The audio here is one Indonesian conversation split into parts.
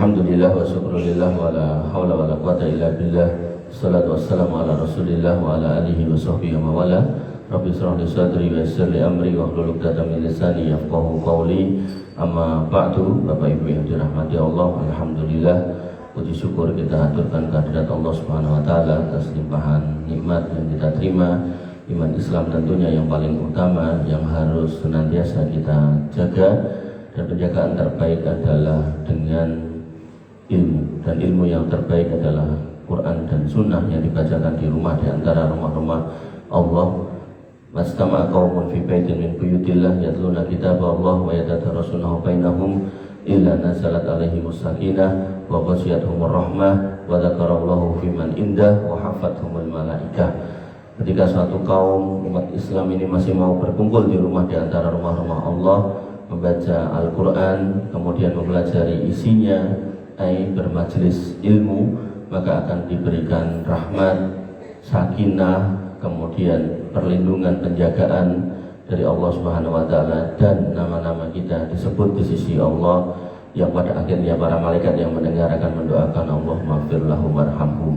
Alhamdulillah wa syukrulillah wa la hawla wa la quwata illa billah. Salatu wassalamu ala rasulillah wa ala alihi wa sahbihi wa mawala. Rabbi shrah li sadri wa yassir li amri wa hlul 'uqdatam min lisani yafqahu qawli. Amma ba'du. Bapak Ibu yang dirahmati Allah, alhamdulillah, puji syukur kita haturkan kehadirat Allah Subhanahu wa taala atas limpahan nikmat yang kita terima. Iman Islam tentunya yang paling utama yang harus senantiasa kita jaga, dan penjagaan terbaik adalah dengan ilmu, dan ilmu yang terbaik adalah Quran dan Sunnah yang dibacakan di rumah, di antara rumah-rumah Allah. Mastama'a qaumun fi baitin min buyutillah yatluna kitaballah wa yatadarasunahu bainahum illa nazalat alaihimus sakinah wa ghashiyatuhumur rahmah wa dzakarallahu fiman indah wa hafathumul malaikah. Ketika suatu kaum umat Islam ini masih mau berkumpul di rumah, di antara rumah-rumah Allah, membaca Al-Quran, kemudian mempelajari isinya, bermajlis ilmu, maka akan diberikan rahmat, sakinah, kemudian perlindungan, penjagaan dari Allah Subhanahu wa taala, dan nama-nama kita disebut di sisi Allah, yang pada akhirnya para malaikat yang mendengar akan mendoakan Allah maghfir lahum warhamhum.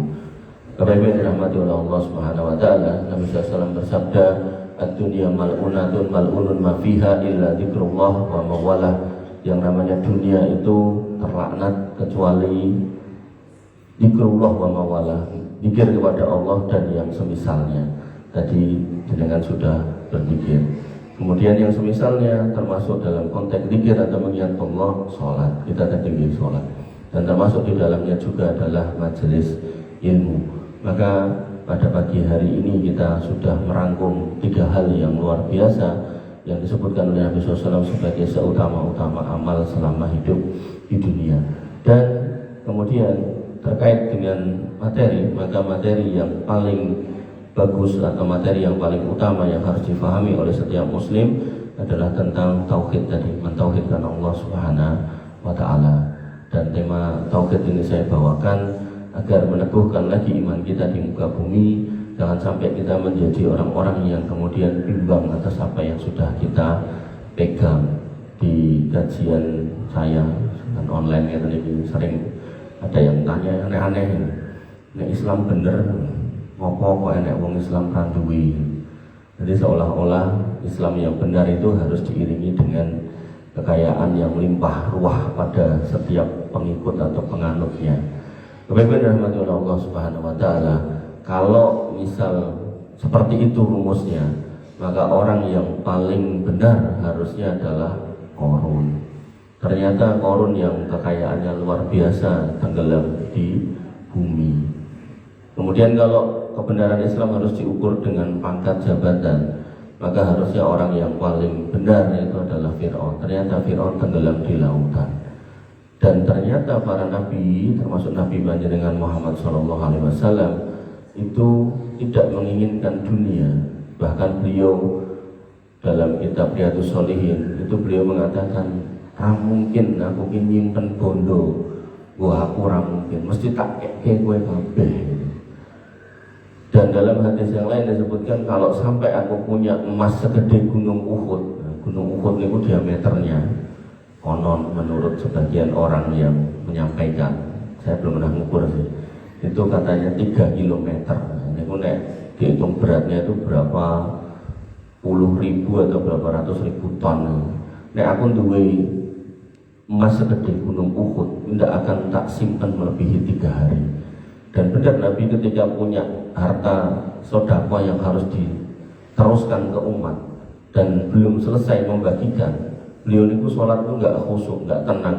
Bapak Ibu yang dirahmati oleh Allah Subhanahu wa taala, Nabi SAW bersabda, "Ad-dunya mal'unatun mal'unun ma fiha illa dzikrullah wa mawalah." Yang namanya dunia itu terlaknat kecuali dzikrullah wa mawalah, zikir kepada Allah dan yang semisalnya. Tadi jenengan sudah berzikir. Kemudian yang semisalnya termasuk dalam konteks zikir atau mengingat Allah, sholat. Kita tadi sholat. Dan termasuk di dalamnya juga adalah majelis ilmu. Maka pada pagi hari ini kita sudah merangkum 3 hal yang luar biasa yang disebutkan oleh Nabi SAW sebagai seutama-utama amal selama hidup di dunia. Dan kemudian terkait dengan materi, maka materi yang paling bagus atau materi yang paling utama yang harus difahami oleh setiap muslim adalah tentang tauhid tadi, mentauhidkan Allah Subhanahu wa taala. Dan tema tauhid ini saya bawakan agar meneguhkan lagi iman kita di muka bumi. Jangan sampai kita menjadi orang-orang yang kemudian bimbang atas apa yang sudah kita pegang. Di kajian saya dan online ini sering ada yang tanya aneh-aneh, nek Islam bener ngopo kok enek wong Islam randuwi. Jadi seolah-olah Islam yang benar itu harus diiringi dengan kekayaan yang melimpah ruah pada setiap pengikut atau penganutnya. Bapak-Ibu yang dirahmati oleh Allah Subhanahu wa taala, kalau misal seperti itu rumusnya, maka orang yang paling benar harusnya adalah Qarun. Ternyata Qarun yang kekayaannya luar biasa tenggelam di bumi. Kemudian kalau kebenaran Islam harus diukur dengan pangkat jabatan, maka harusnya orang yang paling benar itu adalah Fir'aun. Ternyata Fir'aun tenggelam di lautan. Dan ternyata para nabi, termasuk Nabi panjenengan Muhammad SAW, itu tidak menginginkan dunia. Bahkan beliau dalam kitab Riyadhus Shalihin itu beliau mengatakan, mungkin aku ingin nyimpen bondo, wah aku mungkin, mesti tak kayak gue kabeh. Dan dalam hadis yang lain disebutkan, kalau sampai aku punya emas segede gunung Uhud, gunung Uhud itu diameternya, konon menurut sebagian orang yang menyampaikan, saya belum pernah mengukur sih, itu katanya 3 kilometer. Ini nek dihitung beratnya itu berapa puluh ribu atau berapa ratus ribu ton. Nek aku duwe emas segede gunung Uhud, tidak akan tak simpan melebihi 3 hari. Dan benar Nabi ketika punya harta sedekah yang harus diteruskan ke umat dan belum selesai membagikan, beliau itu sholat itu nggak khusyuk, nggak tenang,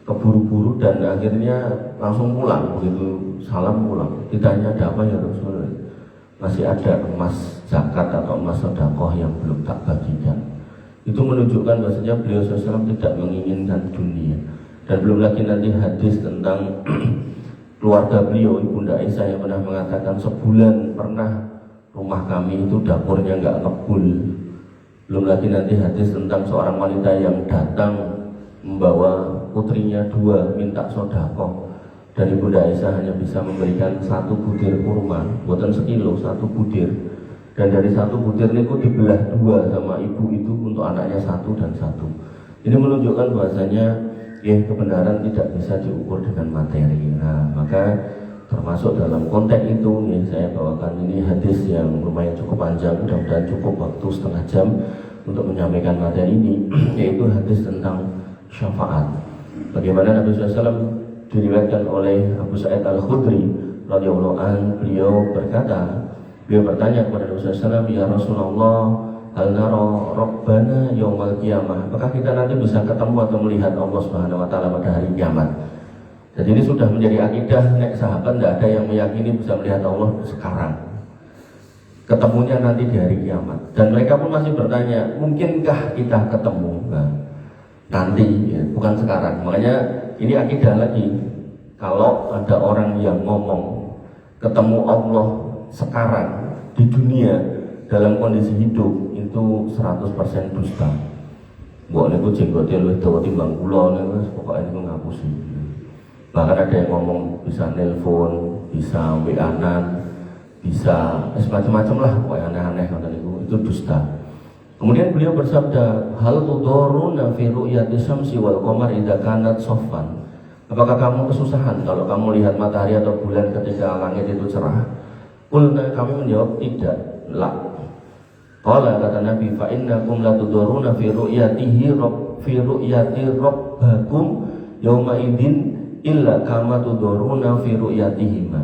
keburu-buru, dan akhirnya langsung pulang. Begitu salam pulang, ditanya ada apa ya Rasul? Masih ada emas zakat atau emas sedekah yang belum tak bagikan. Itu menunjukkan bahwasanya beliau SAW tidak menginginkan dunia. Dan belum lagi nanti hadis tentang keluarga beliau, Ibunda Aisyah, yang pernah mengatakan sebulan pernah rumah kami itu dapurnya nggak ngebul. Belum lagi nanti hadis tentang seorang wanita yang datang membawa putrinya 2 minta sedekah, dan Ibunda Aisyah hanya bisa memberikan 1 butir kurma, buatan sekilo, 1 butir, dan dari 1 butir itu dibelah 2 sama ibu itu untuk anaknya 1 dan 1. Ini menunjukkan bahwasanya kebenaran tidak bisa diukur dengan materi. Nah, maka termasuk dalam konteks itu saya bawakan ini hadis yang lumayan cukup panjang, mudah-mudahan cukup waktu setengah jam untuk menyampaikan materi ini, yaitu hadis tentang syafaat. Bagaimana Nabi SAW diriwayatkan oleh Abu Sa'id Al-Khudri radhiyallahu anhu, beliau bertanya kepada Nabi SAW, ya Rasulullah, hal nara Rabbana yaumal qiyamah, apakah kita nanti bisa ketemu atau melihat Allah Subhanahu wa taala pada hari kiamat? Jadi ini sudah menjadi akidah nek sahabat, tidak ada yang meyakini bisa melihat Allah sekarang, ketemunya nanti di hari kiamat. Dan mereka pun masih bertanya, mungkinkah kita ketemu nanti, bukan sekarang. Makanya ini akidah lagi, kalau ada orang yang ngomong ketemu Allah sekarang di dunia dalam kondisi hidup, itu 100% dusta. Mbok niku jenggote luwih dawa timbang kula niku, pokoke niku ngapusi. Bahkan ada yang ngomong bisa nelpon, bisa WA-an, bisa macam-macam lah, pokoknya aneh-aneh itu dusta. Kemudian beliau bersabda, hal tudoruna fi ru'yati syamsi wal qamar idza kanat saffan. Apakah kamu kesusahan kalau kamu lihat matahari atau bulan ketika langit itu cerah? Qulna, kami menjawab tidak. La. Qala, kata Nabi, fa innakum la tudoruna fi ru'yati rabbakum yauma idin illa kama tudoruna fi ru'yatihima.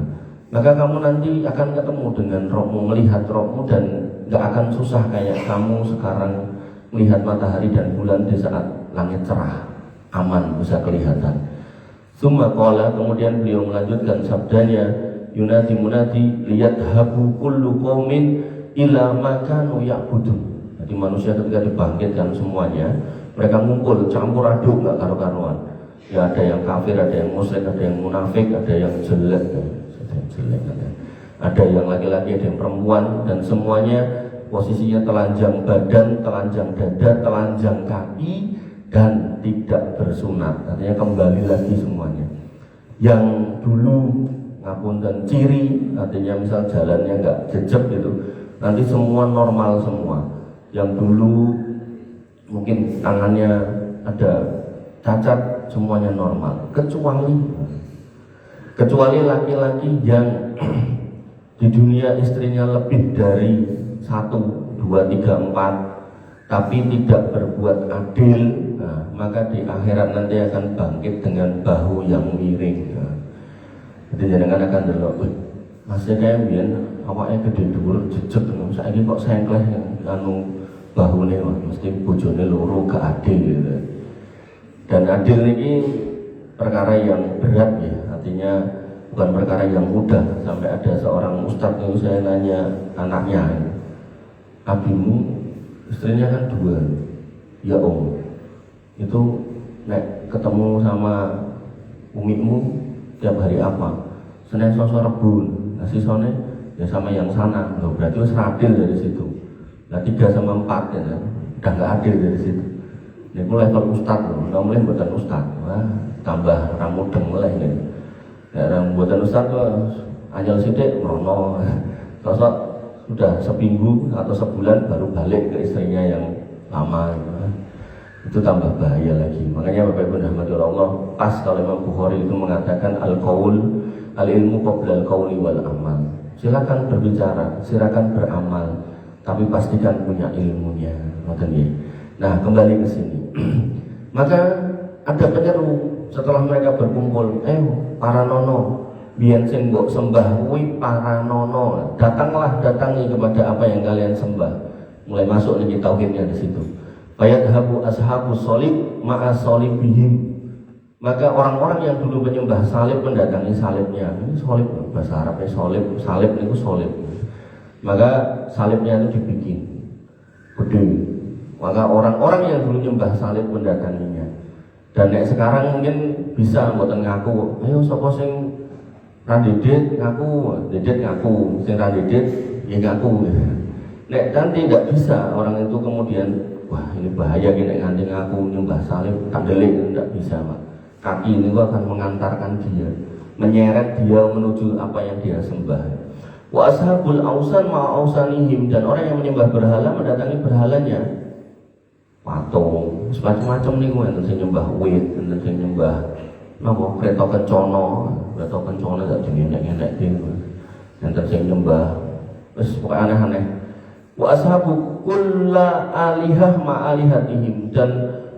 Maka kamu nanti akan ketemu dengan Rabbmu, melihat Rabbmu, dan gak akan susah kayak kamu sekarang melihat matahari dan bulan di saat langit cerah, aman, bisa kelihatan. Summa qala, kemudian beliau melanjutkan sabdanya, yunadi munadi liyadhabu kullu qaumin ila ma kanu ya'budun. Jadi manusia ketika dibangkitkan semuanya, mereka ngumpul, campur aduk, gak karu-karuan. Ya ada yang kafir, ada yang musyrik, ada yang munafik, ada yang jelek, ada yang laki-laki, ada yang perempuan, dan semuanya posisinya telanjang badan, telanjang dada, telanjang kaki, dan tidak bersunat. Artinya kembali lagi semuanya. Yang dulu ngapunten ciri, artinya misal jalannya nggak jejak gitu, nanti semua normal semua. Yang dulu mungkin tangannya ada cacat, semuanya normal, kecuali laki-laki yang di dunia istrinya lebih dari 1, 2, 3, 4 tapi tidak berbuat adil, maka di akhirat nanti akan bangkit dengan bahu yang miring. Jadi jangan akan delok, masih kayak biyen awake gede dhuwur jejeg, saiki kok sengkleh anu bahune, mesti bojone loro gak adil gitu. Dan adil ini perkara yang berat ya, artinya bukan perkara yang mudah. Sampai ada seorang ustadz itu saya nanya anaknya, abimu istrinya kan 2, ya om, itu nek ketemu sama umimu tiap hari apa? Senin, Selasa, Rabu, nasi sone ya sama yang sana. Loh, berarti wis adil dari situ. Nah 3 sama 4 ya, udah nggak adil dari situ. Ini level ustad loh, mulai buatan ustad, wah tambah ramudeng mulai nih. Yang buatan ustad tuh anjal sidik merono, sosok sudah seminggu atau sebulan baru balik ke istrinya yang lama, itu tambah bahaya lagi. Makanya Bapak Ibu rahmatullah Allah, pas kalau Imam Bukhari itu mengatakan al-qaul al-ilmu qabla al-qauli wal amal. Silakan berbicara, silakan beramal, tapi pastikan punya ilmunya. Nah kembali ke sini. Maka ada penyeru setelah mereka berkumpul, para nono, biyen sing mbok sembah kuwi para nono, datangi kepada apa yang kalian sembah. Mulai masuk nih tauhidnya di situ. Fayadhabu ashabus sholib ma'a sholibihim. Maka orang-orang yang dulu menyembah salib mendatangi salibnya. Ini salib bahasa Arabnya salib itu salib. Maka salibnya itu dibikin gede. Maka orang-orang yang dulu nyembah salib mendatanginya. Dan sekarang mungkin bisa mboten ngaku, ayo sapa sing ra dedet ngaku, dedet ngaku, sing ra dedet ya ngaku. Nek nanti nggak bisa orang itu kemudian, wah ini bahaya gini nanti ngaku nyembah salib, tak delik, nggak bisa Pak. Kaki ini akan mengantarkan dia, menyeret dia menuju apa yang dia sembah. Wa ashabul ausan ma ausanihim, dan orang yang menyembah berhala mendatangi berhalanya. patung, semacam-macam niku enten sing nyembah wit, enten sing nyembah napa kreta kencana sak dingenek-enek niku. Enten sing nyembah wis pokoke aneh-aneh. Wa ashabu kulla alihah ma'alihatihim, dan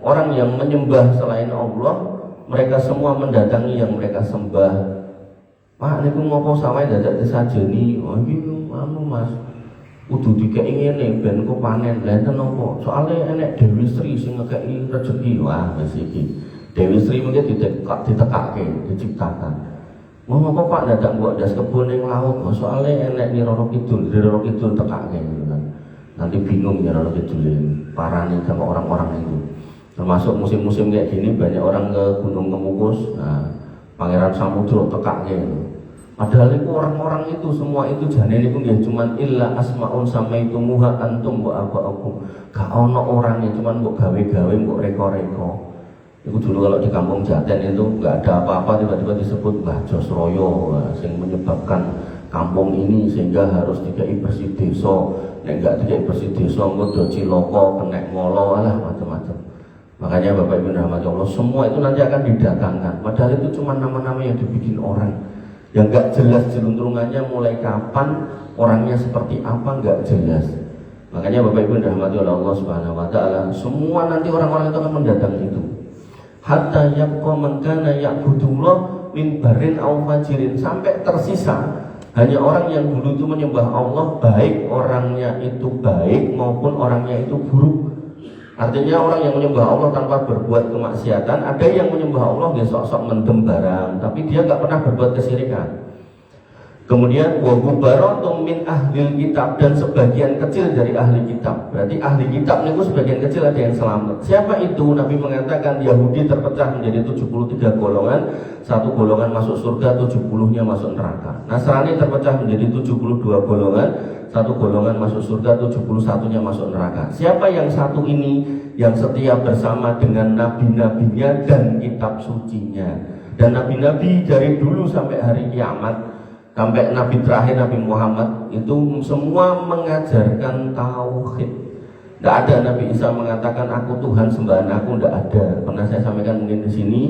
orang yang menyembah selain Allah, mereka semua mendatangi yang mereka sembah. Pak niku ngopo sawae dadak disajeni, oh iki anu Mas, kudu dikeki ngene ben kok panen. Lah enten nopo? Soale enek Dewi Sri sing ngekeki rezeki. Wah, wis iki. Dewi Sri mungkin ditekake, diciptakan. Ngopo Pak dadak mbok das kebun ning laut? Oh, soale enek Roro Kidul tekake. Nanti bingung ya Roro Kidul parani sama orang-orang itu. Termasuk musim-musim kayak gini banyak orang ke Gunung Kemukus. Nah, Pangeran Samudro tekaknya. Padahal itu orang-orang itu semua itu jane niku nggih cuman illa asmaun samaitumuha antum wa aba'akum. Gak ono orangnya cuman mbok gawe-gawe mbok reko-reko. Itu dulu kalau di Kampung Jaten itu enggak ada apa-apa tiba-tiba disebut Mbah Josroyo yang menyebabkan kampung ini sehingga harus dikai bersih desa. Nek enggak dikai bersih desa engko do cilaka kenek ngolo alah macam-macam. Makanya Bapak Ibu rahmati Allah, semua itu nanti akan didatangkan. Padahal itu cuma nama-nama yang dibikin orang, yang nggak jelas jelunturungannya mulai kapan, orangnya seperti apa nggak jelas. Makanya Bapak Ibu rahmati Allah Subhanahu Wa Taala, semua nanti orang-orang itu akan mendatangi itu. Hatta yabqa man kana ya'budullah min barin aw fajirin, sampai tersisa hanya orang yang dulu itu menyembah Allah, baik orangnya itu baik maupun orangnya itu buruk. Artinya orang yang menyembah Allah tanpa berbuat kemaksiatan, ada yang menyembah Allah dia sok-sok mendem barang, tapi dia nggak pernah berbuat kesyirikan. Kemudian wa hubaratun min ahlil kitab, dan sebagian kecil dari ahli kitab. Berarti ahli kitab itu sebagian kecil ada yang selamat. Siapa itu? Nabi mengatakan Yahudi terpecah menjadi 73 golongan, satu golongan masuk surga, 70-nya masuk neraka. Nasrani terpecah menjadi 72 golongan, satu golongan masuk surga, 71-nya masuk neraka. Siapa yang satu ini yang setia bersama dengan nabi-nabinya dan kitab sucinya? Dan nabi-nabi dari dulu sampai hari kiamat, sampai nabi terakhir Nabi Muhammad itu semua mengajarkan tauhid. Tidak ada Nabi Isa mengatakan aku Tuhan sembahan aku, tidak ada. Pernah saya sampaikan mungkin di sini.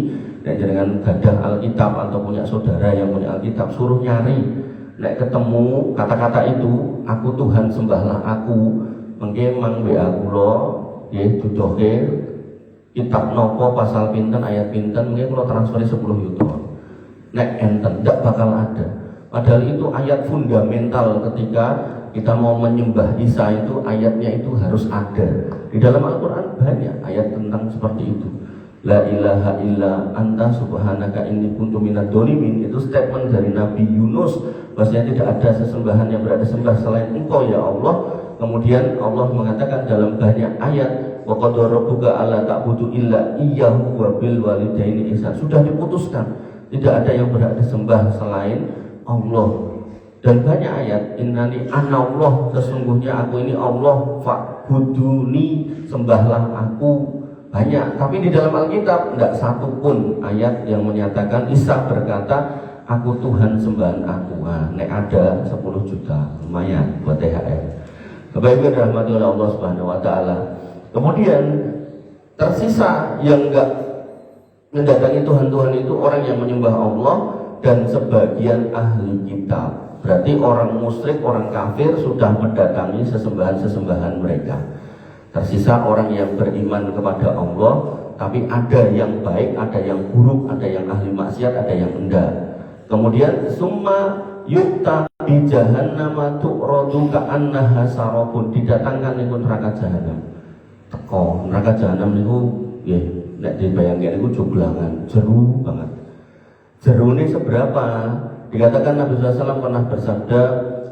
Dan jangan gadah Alkitab atau punya saudara yang punya Alkitab, suruh nyari. Nek ketemu kata-kata itu, aku Tuhan sembahlah aku, mengke mang WA kula nggih dudohe kitab nopo pasal pinten ayat pinten, mungkin kula transferi 10 juta. Nek enten ndak bakal ada. Padahal itu ayat fundamental ketika kita mau menyembah Isa, itu ayatnya itu harus ada. Di dalam Al-Quran banyak ayat tentang seperti itu. La ilaha illa anta subhanaka inni kuntu minadz dzalimin. Itu statement dari Nabi Yunus, bahwasanya tidak ada sesembahan yang berada sembah selain Engkau ya Allah. Kemudian Allah mengatakan dalam banyak ayat, wa qad rabbuka alla ta'budu illa iyyahu wa bil walidaini ihsan. Sudah diputuskan tidak ada yang berada sembah selain Allah. Dan banyak ayat, innani anallah, sesungguhnya aku ini Allah, fa'buduni, sembahlah aku. Banyak, tapi di dalam Alkitab tidak satu pun ayat yang menyatakan Isa berkata aku Tuhan sembahan aku. Nah, nek ada 10 juta lumayan buat THR. Bapak Ibu rahmati Allah Subhanahu Wa Taala. Kemudian tersisa yang enggak mendatangi Tuhan-Tuhan itu orang yang menyembah Allah dan sebagian ahli kitab. Berarti orang musyrik, orang kafir sudah mendatangi sesembahan-sesembahan mereka. Tersisa orang yang beriman kepada Allah, tapi ada yang baik, ada yang buruk, ada yang ahli maksiat, ada yang enggak. Kemudian summa yukta bi jahannam tu'radu ka'annaha sarabun, didatangkan niku neraka jahanam. Teko neraka jahanam niku nggih nek dibayangke niku joglangan, jeru banget. Jerune seberapa? Dikatakan Nabi SAW pernah bersabda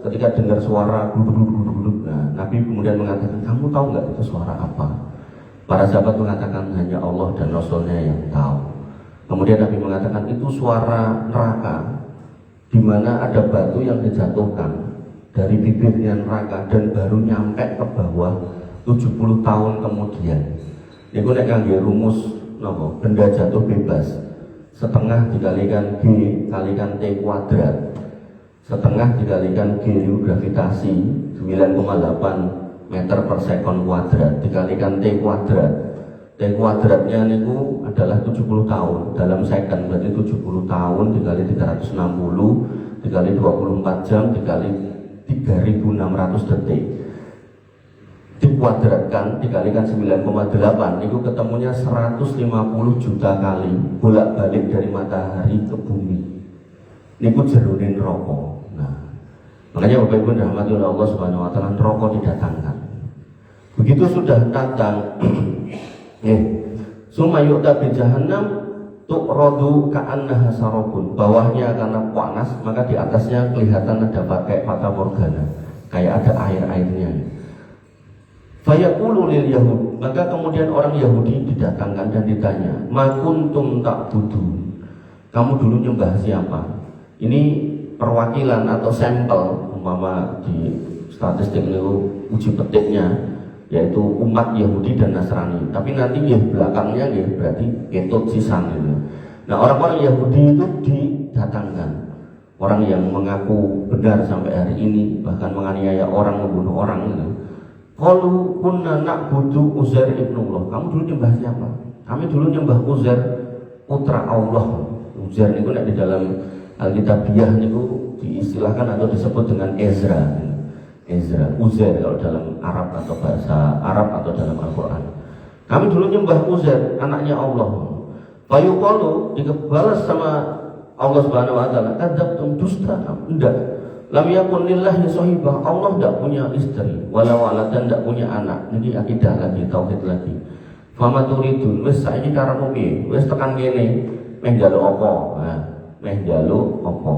ketika dengar suara duduk. Nah, Nabi kemudian mengatakan, kamu tahu nggak itu suara apa? Para sahabat mengatakan hanya Allah dan Rasulnya yang tahu. Kemudian Nabi mengatakan itu suara neraka, di mana ada batu yang dijatuhkan dari bibirnya neraka dan baru nyampe ke bawah 70 tahun kemudian. Niku nek kangge rumus napa? Benda jatuh bebas. Setengah dikalikan G kalikan T kuadrat, setengah dikalikan G gravitasi 9,8 meter per sekon kuadrat dikalikan T kuadrat. T kuadratnya niku adalah 70 tahun dalam second, berarti 70 tahun dikali 360 dikali 24 jam dikali 3600 detik dikuadratkan dikalikan 9,8 niku ketemunya 150 juta kali bolak-balik dari matahari ke bumi. Niku jerunin rokok. Nah, makanya Bapak Ibu rahmati oleh Allah Subhanahu wa taala, rokok didatangkan. Begitu sudah datang summa yu'ta bi jahannam tu'radu ka'annaha sarabun. Bawahnya karena panas, maka di atasnya kelihatan ada pakai fata morgana, kayak ada air-airnya. Fayaqulu lil yahud, maka kemudian orang Yahudi didatangkan dan ditanya, ma kuntum ta'budun, kamu dulu nyembah siapa? Ini perwakilan atau sampel umpama di statistik itu uji petiknya, yaitu umat Yahudi dan Nasrani. Tapi nanti ya belakangnya ya berarti ketut sisan gitu. Nah, orang-orang Yahudi itu didatangkan, orang yang mengaku benar sampai hari ini, bahkan menganiaya orang, membunuh orang gitu. Qalu kunna na'budu Uzair ibnullah. Kamu dulu nyembah siapa? Kami dulu nyembah Uzair putra Allah. Uzair itu di dalam Alkitabiah niku diistilahkan atau disebut dengan Ezra. Ezra, Uzair kalau dalam Arab atau bahasa Arab atau dalam Al-Qur'an. Kami dulu nyembah Uzair, anaknya Allah. Fayuqalu, dibalas sama Allah Subhanahu wa taala, kadzabtum dusta. Enggak. Lam yakun lillahi sahibah, Allah tidak punya istri, wala waladan, tidak punya anak. Jadi akidah lagi, tauhid lagi. Fama turidun, wis saiki karamu piye? Wis tekan kene, meh njaluk apa? Nah, meh njaluk apa?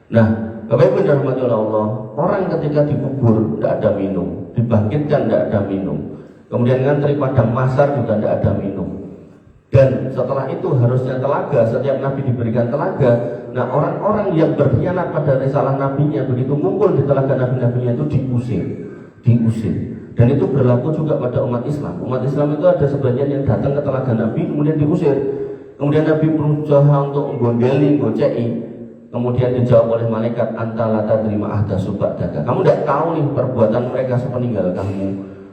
Nah, Bapak Ibu dirahmati oleh Allah, orang ketika dikubur tidak ada minum, dibangkitkan tidak ada minum. Kemudian ngantri padang mahsyar juga tidak ada minum. Dan setelah itu harusnya telaga, setiap nabi diberikan telaga. Nah, orang-orang yang berkhianat pada risalah nabinya, begitu ngumpul di telaga nabi-nabinya itu diusir. Dan itu berlaku juga pada umat Islam. Umat Islam itu ada sebagian yang datang ke telaga nabi kemudian diusir. Kemudian Nabi berusaha untuk menggondeli, ngocei. Kemudian dijawab oleh malaikat, antala tadrima ahdasu ba'daka. Kamu tidak tahu nih perbuatan mereka sepeninggal kamu.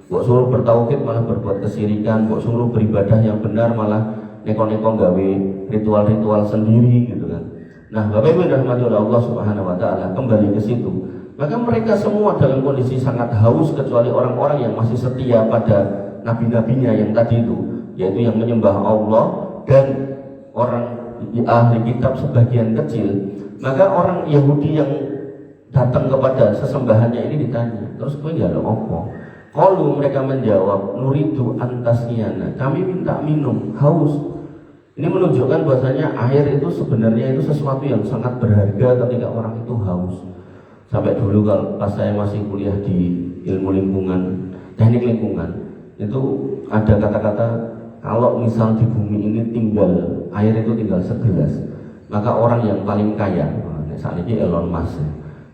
Kok suruh bertauhid malah berbuat kesirikan, kok suruh beribadah yang benar malah neko-neko gawe ritual-ritual sendiri gitu kan. Nah, Bapak Ibu dirahmati oleh Allah Subhanahu wa taala, kembali ke situ. Maka mereka semua dalam kondisi sangat haus kecuali orang-orang yang masih setia pada nabi-nabinya yang tadi itu, yaitu yang menyembah Allah dan orang ahli kitab sebagian kecil. Maka orang Yahudi yang datang kepada sesembahannya ini ditanya, terus kowe njaluk apa? Kalau mereka menjawab, nuridu antasiyana, kami minta minum, haus. Ini menunjukkan bahwasanya air itu sebenarnya itu sesuatu yang sangat berharga ketika orang itu haus. Sampai dulu kalau pas saya masih kuliah di ilmu lingkungan, teknik lingkungan, itu ada kata-kata kalau misal di bumi ini air itu tinggal segelas, maka orang yang paling kaya, saat ini Elon Musk,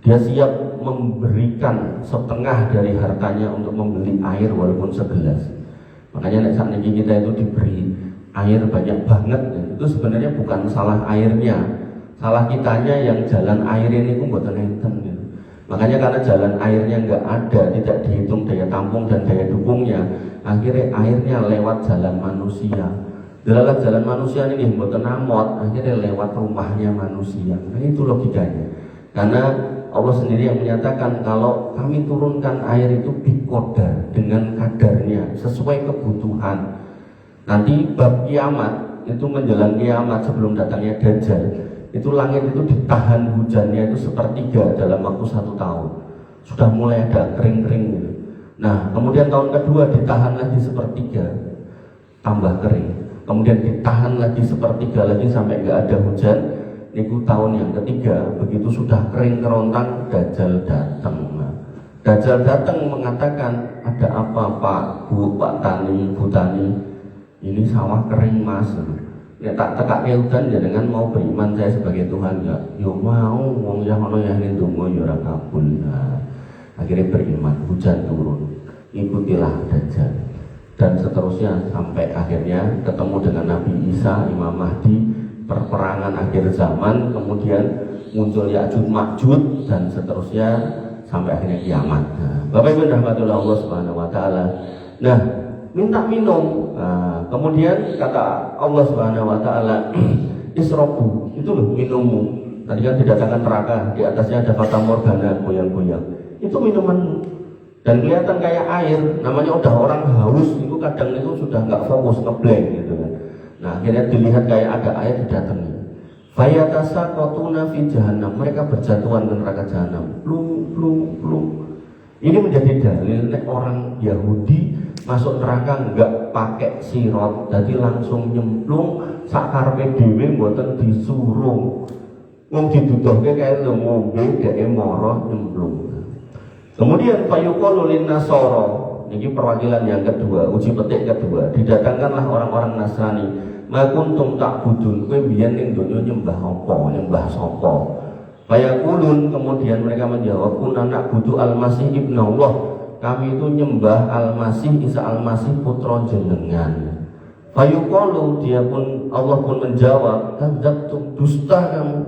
dia siap memberikan setengah dari hartanya untuk membeli air walaupun segelas. Makanya saat ini kita itu diberi air banyak banget, itu sebenarnya bukan salah airnya, salah kitanya yang jalan air ini ku mboten enten gitu. Makanya karena jalan airnya nggak ada, tidak dihitung daya tampung dan daya dukungnya, akhirnya airnya lewat jalan manusia. Lewat jalan manusia ini mboten namot, akhirnya lewat rumahnya manusia. Nah, itu logikanya. Karena Allah sendiri yang menyatakan kalau kami turunkan air itu biqadar, dengan kadarnya sesuai kebutuhan. Nanti bab kiamat itu menjelang kiamat sebelum datangnya Dajjal, itu langit itu ditahan hujannya itu sepertiga dalam waktu 1 tahun. Sudah mulai ada kering-kering gitu. Nah, kemudian tahun kedua ditahan lagi sepertiga, tambah kering. Kemudian ditahan lagi sepertiga lagi sampai nggak ada hujan. Niku tahun yang ketiga, begitu sudah kering kerontang, Dajjal datang. Nah, Dajjal datang mengatakan, ada apa Pak, Bu, Pak Tani, Bu Tani, ini sawah kering Mas. Ya tak tekak udan ya dengan mau beriman saya sebagai Tuhan ya. Yo mau, wong yang ono yang ini tunggu ya ora kabul. Nah, akhirnya beriman, hujan turun, ikutilah Dajjal. Dan seterusnya sampai akhirnya ketemu dengan Nabi Isa, Imam Mahdi, perperangan akhir zaman, kemudian muncul Ya'juj Ma'juj dan seterusnya sampai akhirnya kiamat. Nah, Bapak Ibu rahmatullah Allah Subhanahu wa taala. Nah, minta minum. Nah, kemudian kata Allah Subhanahu wa taala, isrobu, itu loh minummu. Tadi kan didatangkan neraka, di atasnya ada fata morgana goyang-goyang. Itu minuman dan kelihatan kayak air. Namanya udah orang haus, itu kadang itu sudah nggak fokus, ngeblank gitu kan. Nah, akhirnya dilihat kayak ada air didatangi. Fayatasaqatuna fi jahannam, mereka berjatuhan ke neraka jahanam. Plung. Ini menjadi dalil nek orang Yahudi masuk neraka enggak pakai sirot, jadi langsung nyemplung sakarepe dhewe mboten disuruh. Wong diduduhke kae lho ngombe dheke mara nyemplung. Kemudian fayuqalu lin-nasara, ini perwakilan yang kedua, uji petik kedua, didatangkanlah orang-orang Nasrani. Ma kuntum ta'budun, kowe biyen ning donya nyembah apa, nyembah sapa? Fayaqulun, kemudian mereka menjawab, kunna na'budu al-Masih ibnu Allah. Kami itu nyembah Al-Masih, Isa Al-Masih putra jenengan. Fayuqalu, Allah pun menjawab, kadzabtum, dusta kamu.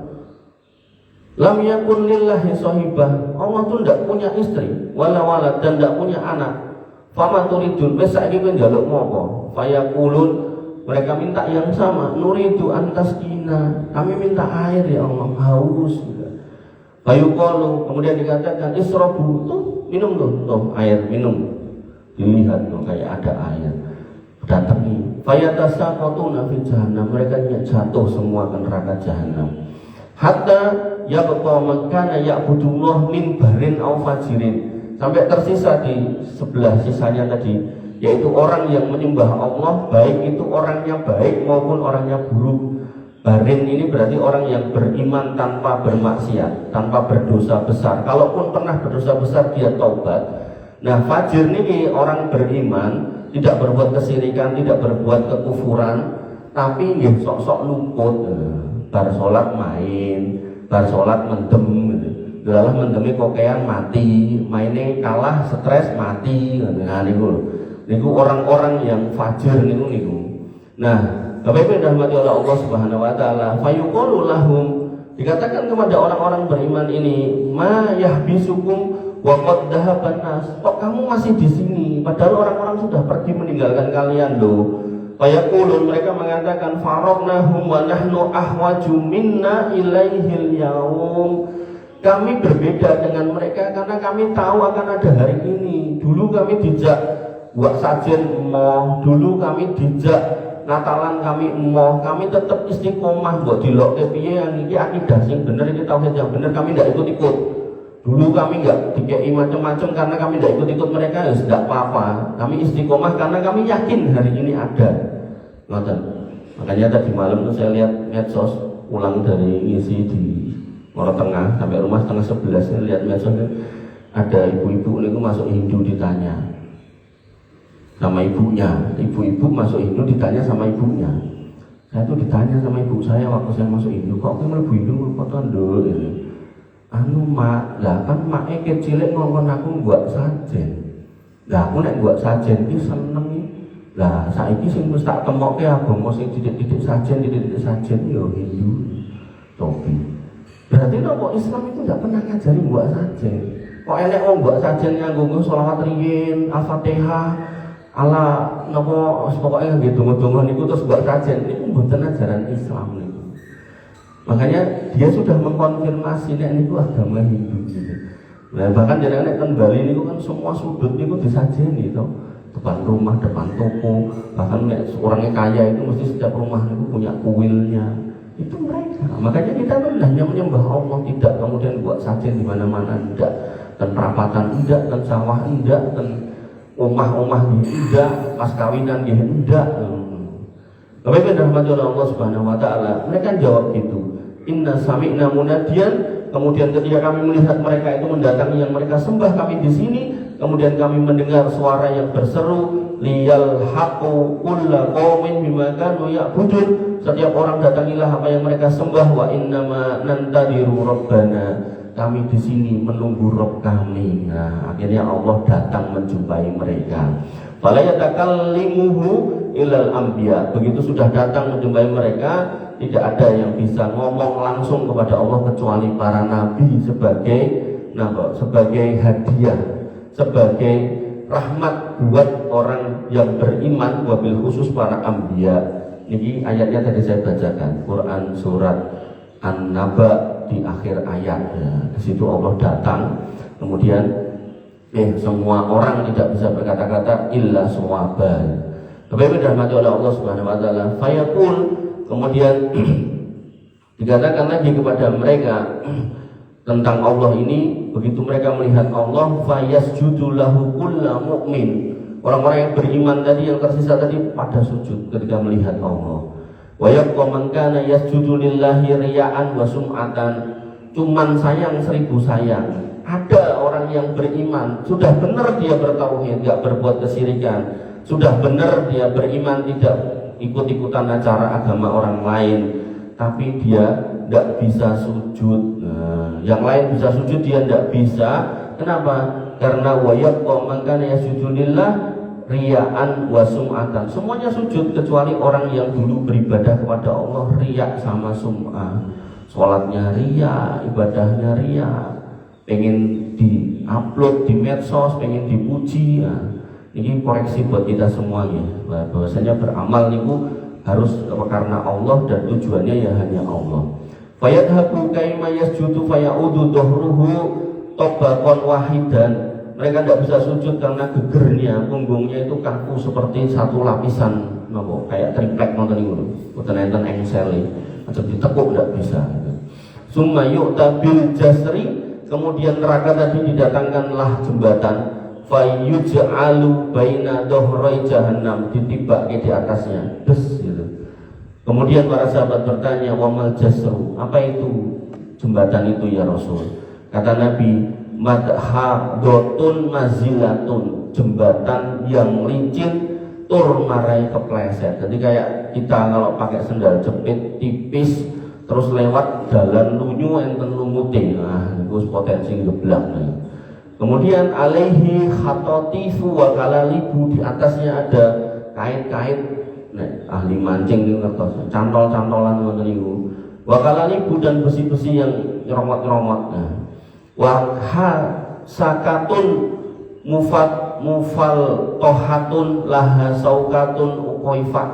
Lam yakun lillahi sahibah, Allah itu tidak punya istri, wala walad, dan tidak punya anak. Fama turidun, wis saiki kowe njalukmu apa? Fayaqulun, mereka minta yang sama, nuridu antaskina, kami minta air ya Allah, haus. Fayuqalu, kemudian dikatakan isrobu, tuh minum tuh air, minum. Dilihat tuh kayak ada air. Datangi. Fayatasaqatuna fi jahannam, mereka jatuh semua ke neraka jahanam. Hatta yabqa makana ya'budullah min barin aw fajirin, sampai tersisa di sebelah sisanya tadi, yaitu orang yang menyembah Allah, baik itu orangnya baik maupun orangnya buruk. Barin ini berarti orang yang beriman tanpa bermaksiat, tanpa berdosa besar. Kalaupun pernah berdosa besar dia taubat. Nah, fajir ini orang beriman, tidak berbuat kesirikan, tidak berbuat kekufuran, tapi ya sok-sok luput. Bar sholat main, bar sholat mendem gitu. Dalah mendemi kokean mati, mainnya kalah stres mati. Nah, niku orang-orang yang fajir niku. Nah, Bapak Ibu rahmati oleh Allah Subhanahu wa taala, fayuqalu lahum, dikatakan kepada orang-orang beriman ini, ma yahbisukum wa qad dhahaban nas. Kok kamu masih di sini padahal orang-orang sudah pergi meninggalkan kalian loh. Fayaqulun, mereka mengatakan faraqnahum wa nahnu ahwaju minna ilaihil yaum. Kami berbeda dengan mereka karena kami tahu akan ada hari ini. Dulu kami dijak buat sajen emoh, dulu kami dijak Natalan kami emoh, kami tetap istiqomah buat dilokke piye yang iki akidah sing bener, iki tauhid yang bener, kami tidak ikut-ikut. Dulu kami enggak dikei macam-macam karena kami tidak ikut-ikut mereka, ya tidak apa-apa. Kami istiqomah karena kami yakin hari ini ada. Ngoten. Makanya tadi malam tuh saya lihat medsos, pulang dari ngisi di Moro Tengah sampai rumah setengah 11, saya lihat medsos ada ibu-ibu itu masuk Hindu ditanya sama ibunya, ibu-ibu masuk Hindu ditanya sama ibunya. Saya tuh ditanya sama ibu saya waktu saya masuk Hindu, kok kamu mlebu Hindu kok tondo ini. Anu mak, lah kan mak kecilik ngomong aku buat sajen. Lah aku nek buat sajen iki seneng iki. Lah saiki sing wis tak temokke agama sing titik-titik sajen yo Hindu. Topi. Berarti kok Islam itu enggak pernah ngajari buat sajen. Kok enek wong buat sajen nganggo sholawat riyin, Al-Fatihah, ala nopo pokoknya gitu donga-donga niku terus buat sajen niku mboten ajaran Islam niku. Makanya dia sudah mengkonfirmasi nek niku agama Hindu gitu. Nah, bahkan jenengan nek ten Bali niku kan semua sudut niku disajeni to. Depan rumah, depan toko, bahkan nek orangnya kaya itu mesti setiap rumah niku punya kuilnya. Itu mereka. Makanya kita kan hanya menyembah Allah, tidak kemudian buat sajen di mana-mana, tidak. Dan perapatan tidak, dan sawah tidak, dan omah-omah tidak, pas kawinan tidak. Tapi rahmat Allah Subhanahu wa taala, mereka jawab gitu. Inna sami'na munadiyan, kemudian ketika kami melihat mereka itu mendatangi yang mereka sembah kami di sini, kemudian kami mendengar suara yang berseru, liyal haqu kulla qaumin bima kanu ya'budun. Setiap orang datangilah apa yang mereka sembah, wa innama nantadiru rabbana. Kami di sini menunggu Rabb kami. Nah, akhirnya Allah datang menjumpai mereka. Fala yatakallimuhu ilal anbiya. Begitu sudah datang menjumpai mereka, tidak ada yang bisa ngomong langsung kepada Allah kecuali para nabi sebagai sebagai hadiah, sebagai rahmat buat orang yang beriman, wabil khusus para anbiya. Ini ayatnya tadi saya bacakan, Quran surat An-Naba di akhir ayat. Ya, di situ Allah datang, kemudian semua orang tidak bisa berkata-kata illa suwaban. Bapak-Ibu dirahmati oleh Allah Subhanahu wa taala, fayaqul, kemudian dikatakan lagi kepada mereka tentang Allah ini, begitu mereka melihat Allah, fayasjudu lahu kullu mu'min. Orang-orang yang beriman tadi, yang tersisa tadi, pada sujud ketika melihat Allah. Wa yabqa man kana yasjudu lillahi riya'an wa sum'atan. Cuman sayang 1000 sayang. Ada orang yang beriman, sudah benar dia bertauhid, tidak berbuat kesyirikan, sudah benar dia beriman, tidak ikut-ikutan acara agama orang lain, tapi dia tidak bisa sujud. Yang lain bisa sujud, dia tidak bisa. Kenapa? Karena wayabqa man kana yasjudu lillah riya'an wa sum'atan. Semuanya sujud kecuali orang yang dulu beribadah kepada Allah riya sama sum'ah. Sholatnya riya, ibadahnya riya, pengen di-upload di medsos, pengen dipuji. Ini koreksi buat kita semuanya. Bahwasanya beramal niku harus karena Allah dan tujuannya ya hanya Allah. Fayadhabu kaima yasjudu fayaudu dhahruhu tabaqan wahidan. Mereka tidak bisa sujud karena gegernya, punggungnya itu kaku seperti satu lapisan, kayak triplek nonton itu, bukan enten engsel, macam ditekuk tidak bisa. Summa yu'ta bil jasri, kemudian neraka tadi didatangkanlah jembatan, fayuj'alu baina dhahrai jahannam, ditibake di atasnya, des gitu. Kemudian para sahabat bertanya, wa mal jasru, apa itu jembatan itu ya Rasul? Kata Nabi, madhadotun mazilatun, jembatan yang licin tur marai kepleset. Jadi kayak kita kalau pakai sendal jepit tipis terus lewat jalan lunyu enten lumute, itu potensi geblak. Kemudian alaihi khatatifu wa kalalibu, di atasnya ada kait-kait. Ahli mancing itu ngertos, cantol-cantolan ngoten niku. Wa kalalibu, dan besi-besi yang nyeromot-nyeromot. Wa sakatun mufal tohatun laha saukatun ukoifat,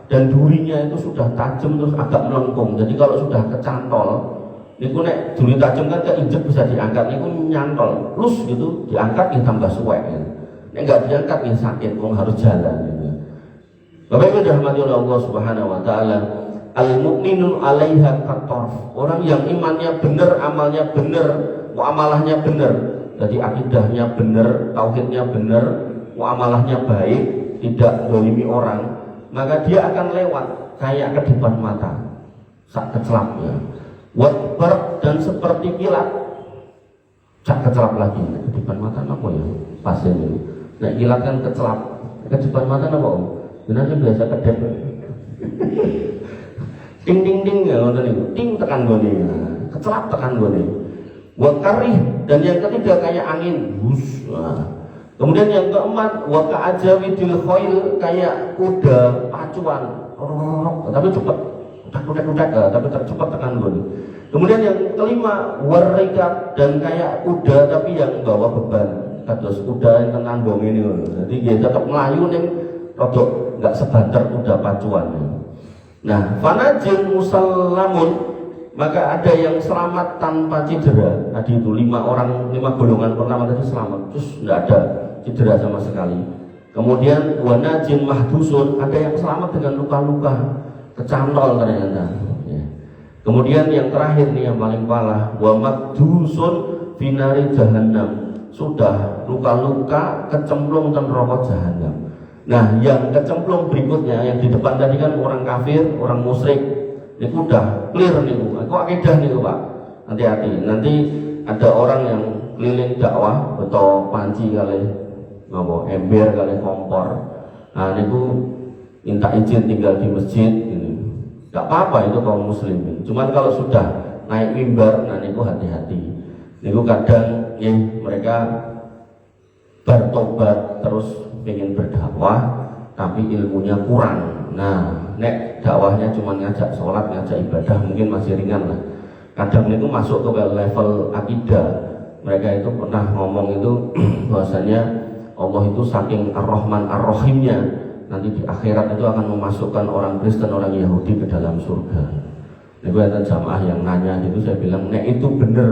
dan durinya itu sudah tajam terus agak melengkung. Jadi kalau sudah kecantol niku nek duri tajam kan keinjek bisa diangkat, niku nyantol lus gitu, diangkat ya tambah suwek gitu. Nek enggak diangkat ya sakit, wong harus jalan gitu. Bapak Ibu dirahmati oleh Allah Subhanahu wa taala, al-mu'minu 'alaiha qatarf. Orang yang imannya benar, amalnya benar, muamalahnya benar, jadi akidahnya benar, tauhidnya benar, muamalahnya baik, tidak zalimi orang, maka dia akan lewat kayak kedipan mata, sak kecelap ya. Watbar, dan seperti kilat, sak kecelap lagi. Kedipan mata apa ya? Pasien ini. Nah kilat kan kecelap, kedipan mata apa om? Benar biasa kedep. Ding ding ding ya, ting tekan goni, kecelap tekan goni. Wakarih, dan yang ketiga kayak angin, bus. Kemudian yang keempat, waka'ajawidil khoil, kayak kuda pacuan, tapi cepat, tapi cepat tekan goni. Kemudian yang kelima, warikat, dan kayak kuda tapi yang bawa beban, kados kuda yang tenan bong ini. Jadi dia tetap melayu nih, rodok nggak sebanter kuda pacuan. Nah, fanajin musallamun, maka ada yang selamat tanpa cedera. Tadi itu 5 golongan pertama tadi selamat, terus tidak ada cedera sama sekali. Kemudian wanajin mahdusun, ada yang selamat dengan luka-luka, kecantol ternyata. Ya. Kemudian yang terakhir nih yang paling parah, wa makdusun finari jahannam, sudah luka-luka kecemplung dan neraka jahanam. Nah, yang kecemplung berikutnya yang di depan tadi kan orang kafir, orang musyrik. Ini udah clear nih, kok akidah nih Pak. Hati-hati, nanti ada orang yang keliling dakwah atau panci kali, ember kali kompor. Nah, niku minta izin tinggal di masjid ini. Gak apa-apa itu kaum muslimin. Cuman kalau sudah naik mimbar, nah niku hati-hati. Niku kadang mereka bertobat terus pengen berdakwah tapi ilmunya kurang. Nah, nek dakwahnya cuma ngajak sholat, ngajak ibadah mungkin masih ringan lah. Kadang itu masuk ke level akidah, mereka itu pernah ngomong itu bahwasanya Allah itu saking Ar-Rahman Ar-Rahimnya, nanti di akhirat itu akan memasukkan orang Kristen, orang Yahudi ke dalam surga. Itu ada jamaah yang nanya gitu, saya bilang, nek itu bener,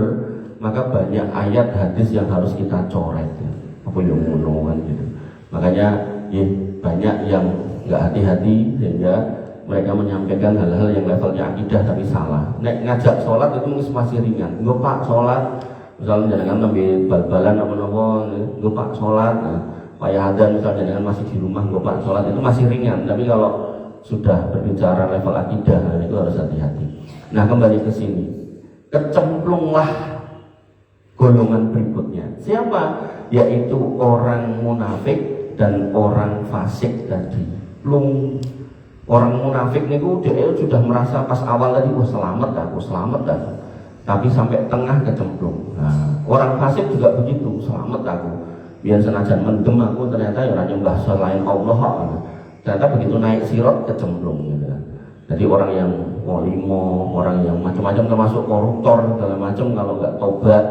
maka banyak ayat hadis yang harus kita coret. Apa yang ngono kan gitu. Makanya banyak yang nggak hati-hati sehingga mereka menyampaikan hal-hal yang levelnya akidah tapi salah. Nek ngajak sholat itu masih ringan. Gue pak sholat, misalnya jangan ngambil bal-balan apa-apa, gue pak sholat. Nah, payah ada misalnya jangan masih di rumah, gue pak sholat itu masih ringan. Tapi kalau sudah berbicara level akidah, nah, itu harus hati-hati. Nah kembali ke sini, kecemplunglah golongan berikutnya. Siapa? Yaitu orang munafik dan orang fasik tadi. Orang munafik niku dia sudah merasa pas awal tadi, wah selamat aku. Tapi sampai tengah kecemplung. Nah, orang fasik juga begitu, selamat aku. Biar senajan mendem aku, ternyata ya nyembah selain Allah. Ternyata begitu naik sirat kecemplung gitu. Jadi orang yang walimo, orang yang macam-macam termasuk koruptor segala macam kalau nggak tobat.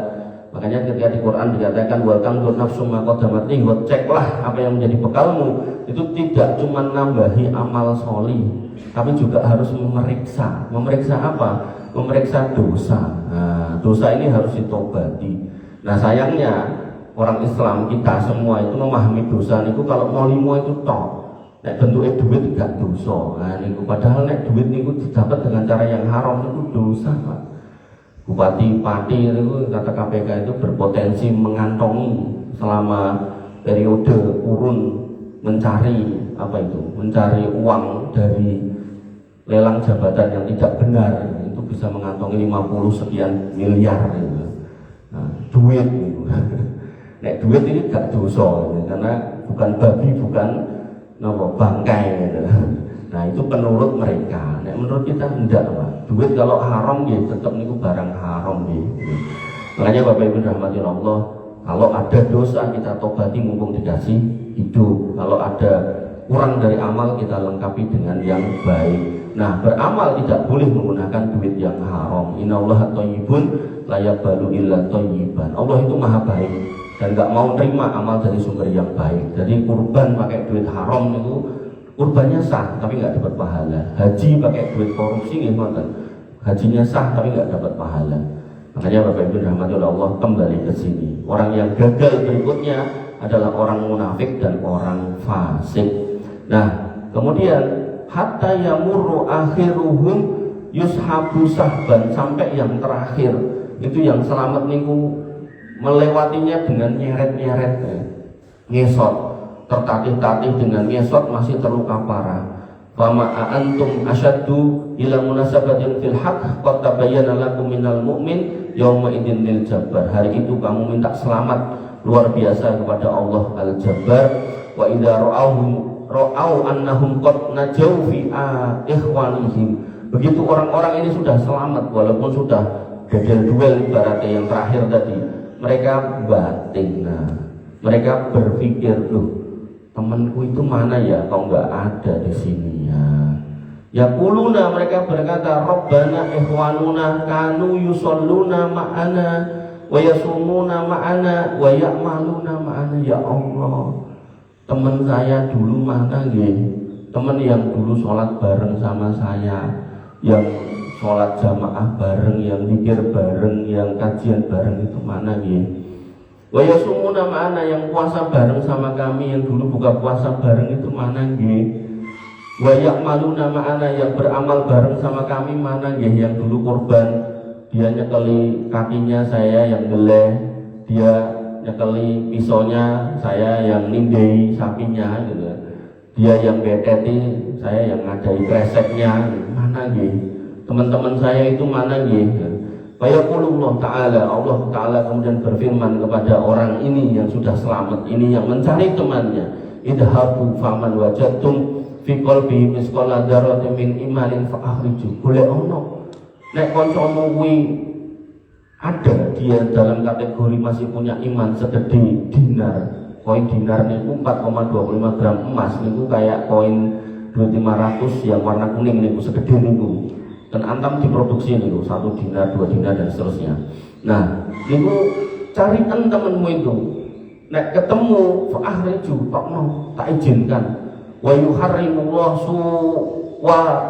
Makanya ketika di Quran dikatakan wa tanzur nafsum ma qaddamat, ceklah apa yang menjadi bekalmu. Itu tidak cuma nambahi amal sholih, tapi juga harus memeriksa. Memeriksa apa? Memeriksa dosa. Nah, dosa ini harus ditobati. Nah, sayangnya orang Islam kita semua itu memahami dosa niku kalau mau limo itu tok. Nek bentuknya duit gak dosa. Nah, niku padahal nek duit niku didapat dengan cara yang haram niku dosa, Pak. Bupati Pati itu kata KPK itu berpotensi mengantongi selama periode kurun mencari mencari uang dari lelang jabatan yang tidak benar, itu bisa mengantongi 50 sekian miliar gitu. Nah, duit gitu. Nek duit ini gak dosa gitu, karena bukan babi, bukan bangkai gitu. Nah itu menurut mereka. Nek menurut kita enggak, Pak. Duit kalau haram ya tetap niku barang haram gitu. Makanya Bapak Ibu rahmatin Allah, kalau ada dosa kita tobati mumpung dikasih hidup. Kalau ada kurang dari amal kita lengkapi dengan yang baik. Nah, beramal tidak boleh menggunakan duit yang haram. Innallaha thayyibun la yaqbalu illa thayyiban. Allah itu maha baik dan nggak mau terima amal dari sumber yang baik. Jadi kurban pakai duit haram itu kurbannya sah tapi nggak dapat pahala. Haji pakai duit korupsi gimana? Hajinya sah tapi nggak dapat pahala. Makanya Bapak Ibu rahmati Allah, kembali ke sini. Orang yang gagal berikutnya adalah orang munafik dan orang fasik. Nah, kemudian hatta yamurru akhiruhum yushabu sahban, sampai yang terakhir itu yang selamat niku melewatinya dengan nyeret-nyeret, ngesot, tertatih-tatih dengan ngesot, masih terluka parah. Fama antum asyaddu ila munasabatin fil haqq qad tabayyana lakum minal mu'min yauma idzin lil jabbar. Hari itu kamu minta selamat luar biasa kepada Allah Al-Jabbar. Wa idza ra'au annahum qad najau fi ikhwanihim. Begitu orang-orang ini sudah selamat walaupun sudah gagal duel ibaratnya yang terakhir tadi, mereka batin. Nah, mereka berpikir, loh, temanku itu mana ya, kok nggak ada di sini ya. Ya kuluna, mereka berkata, Rabbana ikhwanuna kanu yusalluna ma'ana wa yasumuna ma'ana wa ya'maluna ma'ana. Ya Allah, teman saya dulu mana nggih? Teman yang dulu sholat bareng sama saya, yang sholat jamaah bareng, yang zikir bareng, yang kajian bareng itu mana nggih? Wa yasumuna ma'ana, yang puasa bareng sama kami, yang dulu buka puasa bareng itu mana nggih? Wa ya'maluna ma'ana, yang beramal bareng sama kami mana nggih? Yang dulu kurban, dia nyekeli kakinya, saya yang geleh, dia nyekeli pisaunya, saya yang nindei sapinya gitu. Dia yang beteti, saya yang ngadai kreseknya, mana nggih? Teman-teman saya itu mana nggih? Fayaqulullah ta'ala, Allah ta'ala kemudian berfirman kepada orang ini yang sudah selamat ini, yang mencari temannya, idhabu faman wajadtum fi qalbi misqala dzarratin min imanin fa akhriju. Boleh ono nek kancamu kuwi ada dia dalam kategori masih punya iman segede dinar. Koin dinar niku 4,25 gram emas niku kayak koin 2.500 yang warna kuning niku segede niku. Dan antam diproduksi niku 1 dinar, 2 dinar dan seterusnya. Nah, niku carikan temenmu itu, nek ketemu fa'ahriju tokno tak izinkan, wa yuharrimullah suwarahum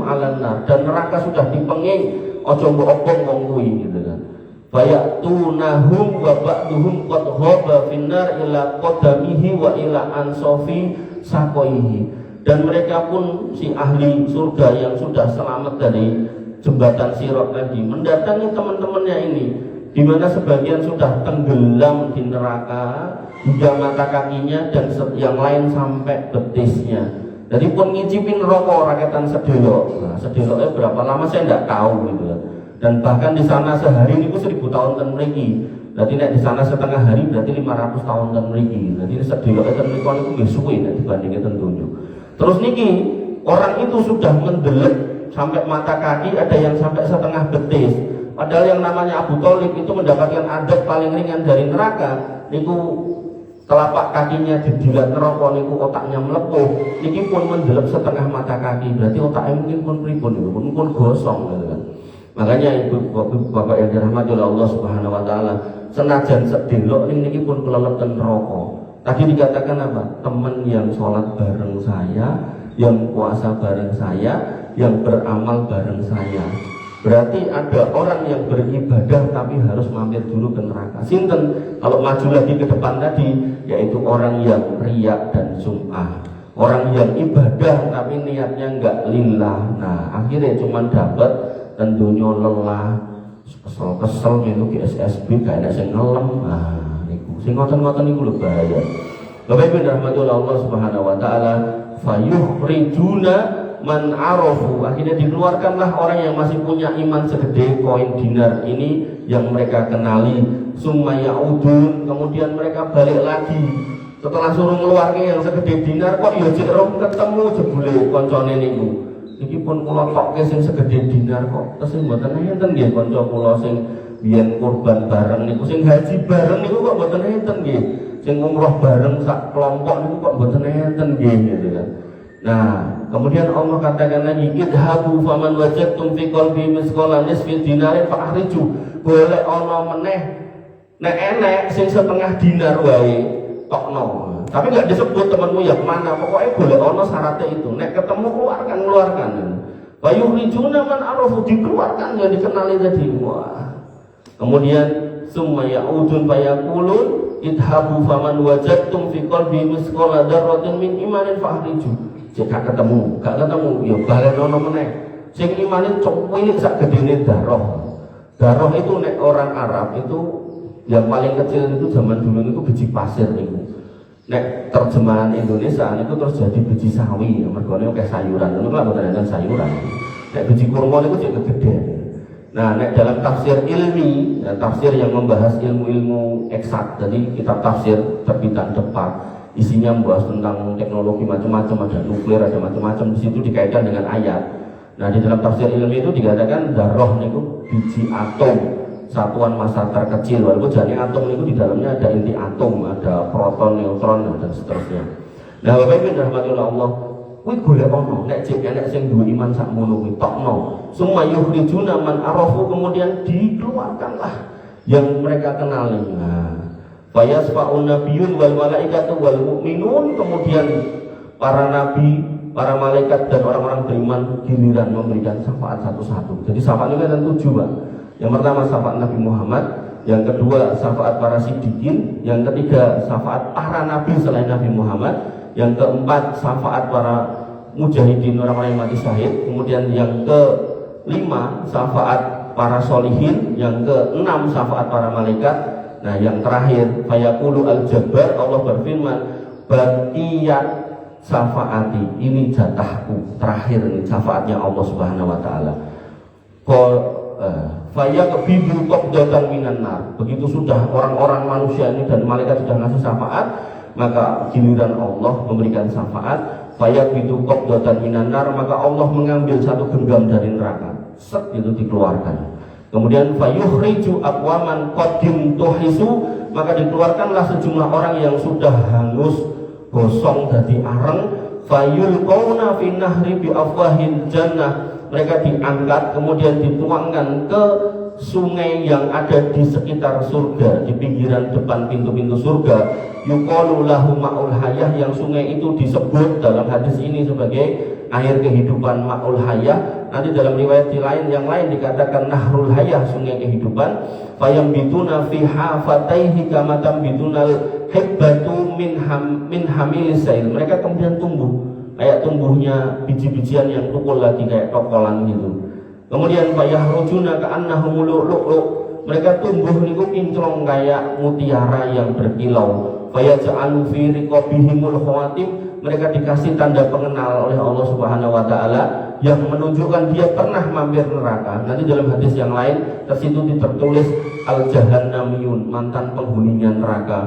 'alan nar, dan neraka sudah dipenging ojo mbok obong wong kuwi gitu kan. Fayatunahum wa ba'duhum qad ghaba finnar ila qadamihi wa ila ansofi sakoihi, dan mereka pun si ahli surga yang sudah selamat dari jembatan Sirat tadi mendatangi teman-temannya ini, di mana sebagian sudah tenggelam di neraka hingga mata kakinya dan yang lain sampai betisnya. Jadi pun ngicipin rokok rakyatan sedelok. Nah, sedeloknya berapa lama saya tidak tahu gitu kan. Dan bahkan di sana sehari itu 1000 tahun kan mriki. Berarti nek di sana setengah hari berarti 500 tahun kan mriki. Jadi sedeloknya kan mriki niku nggih suwe nek dibandingke ten donya. Terus niki orang itu sudah mendelep sampai mata kaki, ada yang sampai setengah betis. Padahal yang namanya Abu Thalib itu mendapatkan adab paling ringan dari neraka. Niku telapak kakinya didilat neraka, niku otaknya melepuh. Niki pun mendelep setengah mata kaki. Berarti otaknya mungkin pun pripun niku, pun gosong gitu kan. Makanya ibu bapak yang dirahmati oleh Allah Subhanahu wa taala, senajan sedelok niki pun kelelep ten neraka. Tadi dikatakan apa? Teman yang sholat bareng saya, yang puasa bareng saya, yang beramal bareng saya. Berarti ada orang yang beribadah tapi harus mampir dulu ke neraka. Sinten kalau maju lagi ke depan tadi, yaitu orang yang riya dan sum'ah. Orang yang ibadah tapi niatnya enggak lillah. Nah, akhirnya cuma dapat tentunya lelah, kesel gitu ke SSB gak enak sing ngelem. Nah, niku sing ngoten-ngoten niku lho bahaya. Bapak Ibu rahmatullah Allah Subhanahu wa taala, fayukhrijuna man arafu, akhirnya dikeluarkanlah orang yang masih punya iman segede koin dinar ini yang mereka kenali. Summa ya'udun, kemudian mereka balik lagi setelah suruh ngeluarke yang segede dinar, kok ya jek rom ketemu jebule koncone niku. Iki pun kula tokke sing segede dinar kok terus mboten enten nggih kanca kula sing biyen kurban bareng niku, sing haji bareng niku kok mboten enten nggih, sing umroh bareng sak kelompok niku kok mboten enten nggih gitu kan. Nah, kemudian Allah katakan lagi, idhabu faman wajadtum fi qalbi misqala nisfi dinarin fa'akhriju. Boleh ana meneh nek enek sing setengah dinar wae tokno. Tapi enggak disebut temanmu yang mana, pokoknya boleh ana syaratnya itu. Nek ketemu keluarkan. Wa yukhrijuna man arafu, dikeluarkan yang dikenali tadi. Wah. Kemudian summa ya'udun fayaqulun idhabu faman wajadtum fi qalbi misqala dzarratin min imanin fa'akhriju. Jika ketemu, gak ketemu, ya balen ono meneh. Sing imane cuwilik sak gedene darah. Darah itu nek orang Arab itu yang paling kecil itu zaman dulu itu biji pasir niku. Nek terjemahan Indonesia itu terus jadi biji sawi, mergone kayak sayuran. Itu lah boten sayuran. Nek biji kurma niku jadi gede. Nah, nek dalam tafsir ilmi, ya, tafsir yang membahas ilmu-ilmu eksak, jadi kitab tafsir terbitan Jepang, isinya membahas tentang teknologi macam-macam, ada nuklir, ada macam-macam, di situ dikaitkan dengan ayat. Nah, di dalam tafsir ilmi itu dikatakan darah niku biji atom, satuan massa terkecil. Walaupun jadi atom niku di dalamnya ada inti atom, ada proton, neutron, dan seterusnya. Nah, Bapak Ibu rahmatullah Allah, kuwi golek ono nek jek enek sing duwe iman sak ngono kuwi tokno. Summa yukhrijuna man arafu, kemudian dikeluarkanlah yang mereka kenali. Nah, fayasfa'un nabiyyun wal malaikatu wal mu'minun, kemudian para nabi, para malaikat dan orang-orang beriman giliran memberikan syafaat satu-satu. Jadi syafaat itu ada 7, Pak. Yang pertama syafaat Nabi Muhammad, yang kedua syafaat para siddiqin, yang ketiga syafaat para nabi selain Nabi Muhammad, yang keempat syafaat para mujahidin, orang-orang yang mati syahid, kemudian yang kelima syafaat para solihin, yang keenam syafaat para malaikat. Nah, yang terakhir fayaqulu al-jabbar, Allah berfirman, baqiyat syafaati, ini jatahku terakhir, ini syafaatnya Allah Subhanahu wa taala. Fayaqbidu qabdatan minan nar. Begitu sudah orang-orang manusia ini dan malaikat sudah ngasih syafaat, maka giliran Allah memberikan syafaat. Fayaqbidu qabdatan minan nar, maka Allah mengambil satu genggam dari neraka. Set, itu dikeluarkan. Kemudian fayukhriju aqwaman qadim tuhisu, maka dikeluarkanlah sejumlah orang yang sudah hangus, gosong dadi areng. Fayulqauna fi nahri bi afwahil jannah mereka diangkat kemudian dituangkan ke sungai yang ada di sekitar surga, di pinggiran depan pintu-pintu surga. Yuqalu lahu ma'ul hayah, yang sungai itu disebut dalam hadis ini sebagai air kehidupan, ma'ul hayah. Nanti dalam riwayat yang lain dikatakan nahrul hayah, sungai kehidupan. Fayambituna fi hafataihi kama tambidunal hibbatu min hamilis sail. Mereka kemudian tumbuh kayak tumbuhnya biji-bijian yang tukul lagi kayak tokolan gitu. Kemudian fayahrujuna ka'annahum lu'lu'. Mereka tumbuh niku kinclong kayak mutiara yang berkilau. Fayaj'alu fi riqabihimul khawatim. Mereka dikasih tanda pengenal oleh Allah Subhanahu wa taala yang menunjukkan dia pernah mampir neraka. Nanti dalam hadis yang lain tersitu tertulis al-jahannamiyun, mantan penghuninya neraka.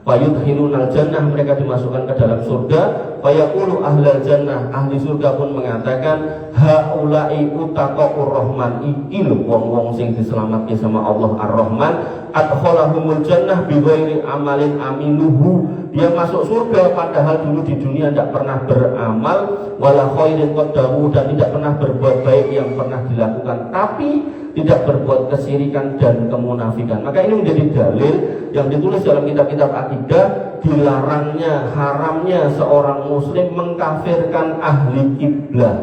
Fayudkhilunal jannah, mereka dimasukkan ke dalam surga. Fayaqulu ahlal jannah, ahli surga pun mengatakan haula'i utaqur rahman, iki lho wong-wong sing diselamatke sama Allah Ar-Rahman. Adkhalahumul jannah bighairi amalin amiluhu, dia masuk surga padahal dulu di dunia tidak pernah beramal, wala khairin qaddamu, dan tidak pernah berbuat baik yang pernah dilakukan, tapi tidak berbuat kesyirikan dan kemunafikan. Maka ini menjadi dalil yang ditulis dalam kitab-kitab akidah, dilarangnya, haramnya seorang muslim mengkafirkan ahli kiblah.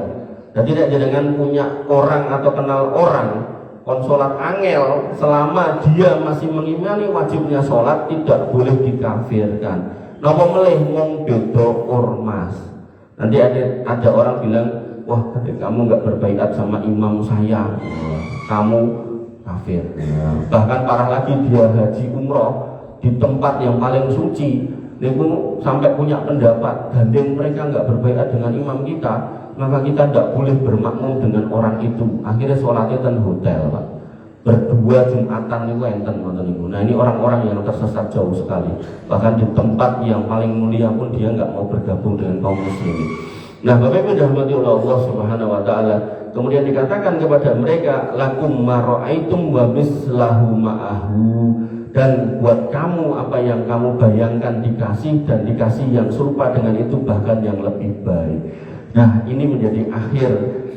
Dan tidak dengan punya orang atau kenal orang kon sholat angel, selama dia masih mengimani wajibnya sholat, tidak boleh dikafirkan. Napa melih wong beda ormas. Nanti ada orang bilang, wah kamu nggak berbaiat sama imam saya, kamu kafir. Bahkan parah lagi, dia haji umroh di tempat yang paling suci, niku sampai punya pendapat, gandeng mereka nggak berbaiat dengan imam kita, maka kita tidak boleh bermakmum dengan orang itu. Akhirnya sholatnya ten hotel, Pak. Berdua Jumatan itu enten ngoten niku. Nah, ini orang-orang yang tersesat jauh sekali. Bahkan di tempat yang paling mulia pun dia nggak mau bergabung dengan kaum muslimin. Nah, Bapak Ibu dirahmati oleh Allah Subhanahu wa taala. Kemudian dikatakan kepada mereka, lakum ma ra'aitum wa mislahu ma'ahu, dan buat kamu apa yang kamu bayangkan dikasih, dan dikasih yang serupa dengan itu, bahkan yang lebih baik. Nah, ini menjadi akhir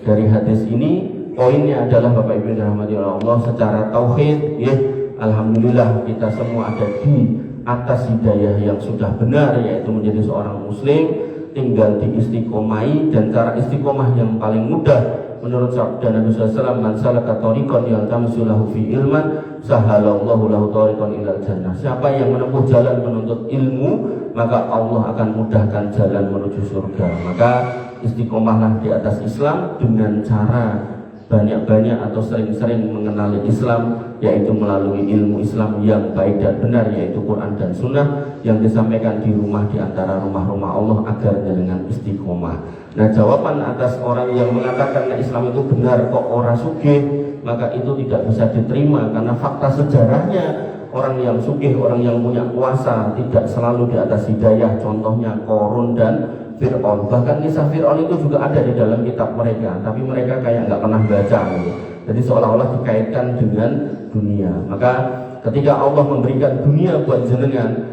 dari hadis ini. Poinnya adalah Bapak Ibu dirahmati oleh Allah, secara tauhid, ya, alhamdulillah kita semua ada di atas hidayah yang sudah benar, yaitu menjadi seorang muslim. Tinggal diistiqomai, dan cara istiqomah yang paling mudah menurut sabda Nabi SAW, man salaka tariqan yaltamisu lahu fi ilman sahalallahu lahu tariqan ilal jannah. Siapa yang menempuh jalan menuntut ilmu, maka Allah akan mudahkan jalan menuju surga. Maka istiqomahlah di atas Islam dengan cara banyak-banyak atau sering-sering mengenali Islam, yaitu melalui ilmu Islam yang baik dan benar, yaitu Quran dan Sunnah yang disampaikan di rumah, di antara rumah-rumah Allah, agar dengan istiqomah. Nah, jawaban atas orang yang mengatakan Islam itu benar kok ora sugih, maka itu tidak bisa diterima, karena fakta sejarahnya orang yang sugih, orang yang punya kuasa tidak selalu di atas hidayah. Contohnya Qarun dan Fir'aun. Bahkan kisah Fir'aun itu juga ada di dalam kitab mereka, tapi mereka kayak nggak pernah baca gitu. Jadi seolah-olah dikaitkan dengan dunia. Maka ketika Allah memberikan dunia buat jenengan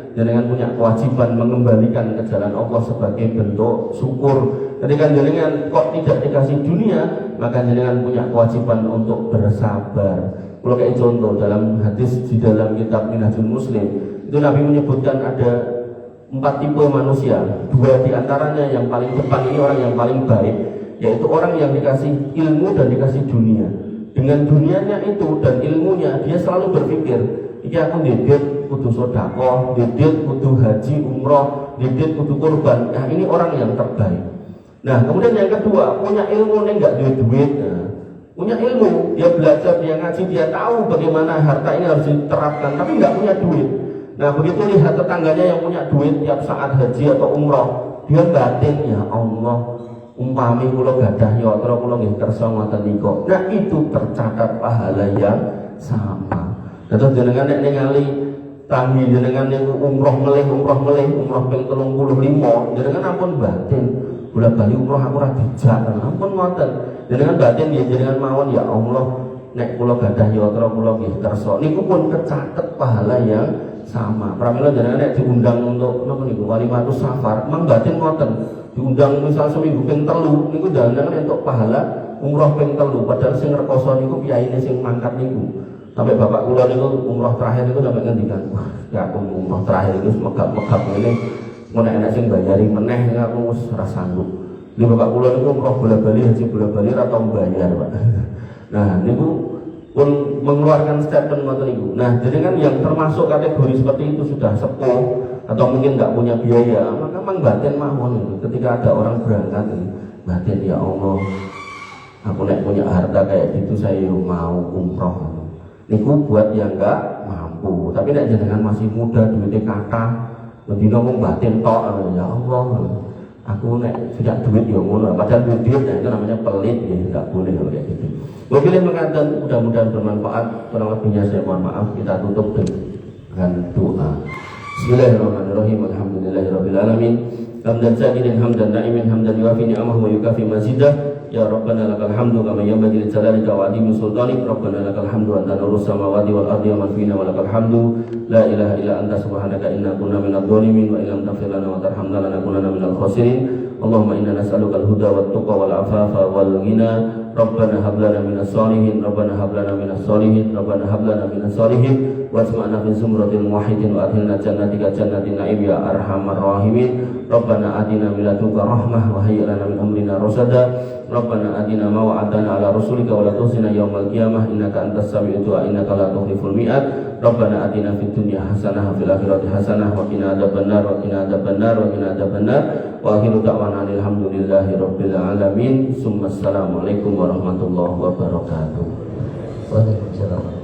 punya kewajiban mengembalikan ke jalan Allah sebagai bentuk syukur. Ketika jenengan kok tidak dikasih dunia, maka jenengan punya kewajiban untuk bersabar. Kalau kayak contoh dalam hadis di dalam kitab Minhajul Muslim, itu Nabi menyebutkan ada 4 tipe manusia. 2 diantaranya yang paling depan ini orang yang paling baik, yaitu orang yang dikasih ilmu dan dikasih dunia. Dengan dunianya itu dan ilmunya, dia selalu berpikir, iki aku didit kudu sedekah, didit kudu haji umroh, didit kudu kurban. Nah, ini orang yang terbaik. Nah, kemudian yang kedua, punya ilmu nih, nggak duit. Nah, punya ilmu, dia belajar, dia ngaji, dia tahu bagaimana harta ini harus diterapkan, tapi nggak punya duit. Nah, begitu lihat tetangganya yang punya duit tiap saat haji atau umroh, dia batin, ya Allah, umpami kula gadah yatra kula nggih kersa ngoten nika. Nah, itu tercatat pahala yang sama. Terus jenengan nek ningali tangi jenengan niku umroh melih umroh ping 35, jenengan ampun batin. Bola-bali umroh aku ora dijak, ampun ngoten. Jenengan batin ya jenengan mawon, ya Allah, nek kula gadah yatra kula nggih kersa. Niku pun kecatet pahala yang sama. Pramila jenengan nek diundang untuk napa niku walimatus safar, mang batin ngoten. Diundang misal seminggu ping 3 niku jenengan entuk pahala umroh ping 3 padahal sing rekoso niku kiyaine sing mangkat niku. Sampai bapak kula niku umroh terakhir niku sampai ngendikan, wah, ya aku umroh terakhir niku megap-megap ngene, mun enak sing bayari meneh aku wis ora sanggup. Di bapak kula niku umroh bola-bali haji bola-bali ora tau bayar, Pak. Nah, niku pun mengeluarkan statement ngoten niku. Nah, jadi kan yang termasuk kategori seperti itu sudah sepuh atau mungkin nggak punya biaya, maka memang batin mawon. Ketika ada orang berangkat, batin ya Allah, aku nek punya harta kayak gitu saya mau umroh. Niku buat yang nggak mampu. Tapi nek jenengan masih muda, duitnya kata, lebih ngomong batin tok, ya Allah, aku nek sudah duit ya ngono. Padahal duit itu namanya pelit, ya nggak boleh kayak gitu. Mungkin mengatakan mudah-mudahan bermanfaat. Kurang lebihnya saya mohon maaf. Kita tutup dengan doa. Bismillahirrahmanirrahim. Alhamdulillahirabbil alamin. Hamdan sakirin hamdan na'imin hamdan yuafi ni'amahu wa yukafi mazidah. Ya Rabbana lakal hamdu kama yanbaghi li jalalika wa 'azimi sultanik. Rabbana lakal hamdu anta nurus samawati wal ardi wa man fina wa lakal hamdu. La ilaha illa anta subhanaka inna kunna minadh dhalimin wa illam taghfir lana wa tarhamna lanakunanna minal khasirin. Allahumma inna nas'aluka al-huda wat tuqa wal afafa wal ghina. Rabbana hab lana minas solihin, Rabbana hab lana minas solihin, Rabbana hab lana minas solihin, wasma'na min zumratil muwahhidin wa adkhilna jannatika jannatin na'im ya arhamar rahimin. Rabbana atina min ladunka rahmah wa hayyi lana min amrina rasada. Rabbana atina ma wa'adtana ala rasulika wa la tukhzina yaumal qiyamah innaka antas sami'ud du'a innaka la tukhliful mi'ad. Rabbana atina fid dunya hasanah wa fil akhirati hasanah wa qina adzabannar wa qina adzabannar wa qina adzabannar. Wa akhiru da'wana alhamdulillahi rabbil alamin. Assalamualaikum warahmatullahi wabarakatuh. Waalaikumsalam.